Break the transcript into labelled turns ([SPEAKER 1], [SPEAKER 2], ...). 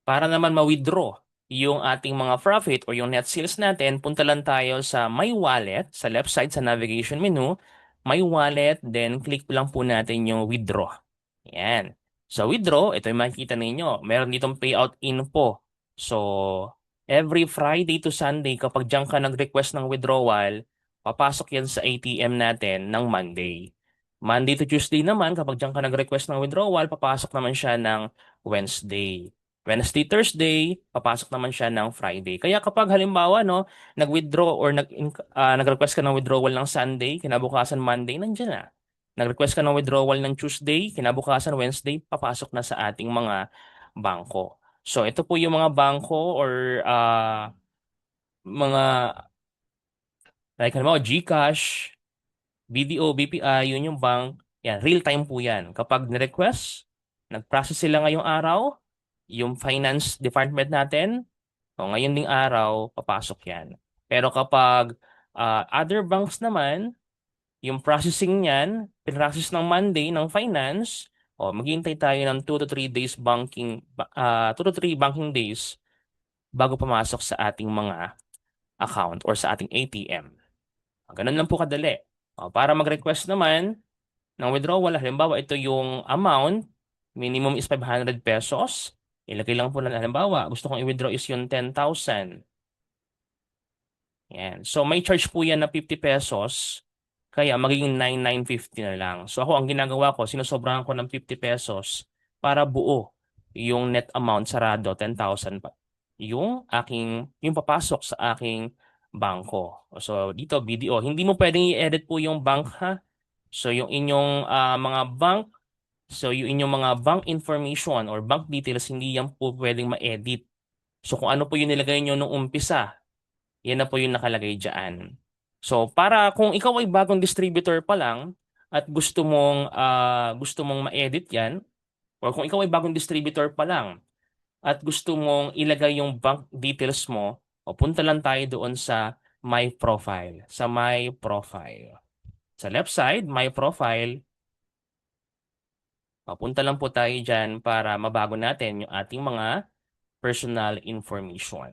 [SPEAKER 1] Para naman ma-withdraw yung ating mga profit o yung net sales natin, punta lang tayo sa My Wallet, sa left side sa navigation menu, My Wallet, then click lang po natin yung withdraw. Yan. So withdraw, ito yung makikita ninyo. Meron ditong payout info. So, every Friday to Sunday, kapag diyan ka nag-request ng withdrawal, papasok yan sa ATM natin ng Monday. Monday to Tuesday naman, kapag diyan ka nag-request ng withdrawal, papasok naman siya ng Wednesday. Wednesday, Thursday, papasok naman siya ng Friday. Kaya kapag halimbawa, no, nag-withdraw or nag-request ka ng withdrawal ng Sunday, kinabukasan Monday, nandiyan na. Nag-request ka ng withdrawal ng Tuesday, kinabukasan Wednesday, papasok na sa ating mga bangko. So ito po yung mga bangko or mga like halimbawa GCash, BDO, BPI, yun yung bank. Yan, real time po yan. Kapag ni-request, nag-process sila ngayong araw, yung finance department natin, o ngayon ding araw, papasok yan. Pero kapag other banks naman, yung processing niyan, pinrocess ng Monday ng finance, o maghihintay tayo ng 2 to 3 days 2 to 3 banking days bago pumasok sa ating mga account or sa ating ATM. Ganun lang po kadali. Para mag-request naman ng withdrawal, halimbawa ito yung amount, minimum is 500 pesos. Ilagay lang po na halimbawa, gusto kong i-withdraw is yung 10,000. Yan. So may charge po yan na 50 pesos. Kaya magiging 9,950 na lang. So ako ang ginagawa ko, sinusobrahan ko ng 50 pesos para buo yung net amount sarado, 10,000 pa. Yung papasok sa aking bangko. So dito, BDO. Hindi mo pwedeng i-edit po yung bank ha. So yung inyong yung inyong mga bank information or bank details, hindi yan po pwedeng ma-edit. So kung ano po yung nilagay nyo nung umpisa, yan na po yung nakalagay dyan. So, para kung ikaw ay bagong distributor pa lang at gusto mong ma-edit yan, or kung ikaw ay bagong distributor pa lang at gusto mong ilagay yung bank details mo, o punta lang tayo doon sa My Profile. Sa My Profile. Sa left side, My Profile, punta lang po tayo dyan para mabago natin yung ating mga personal information.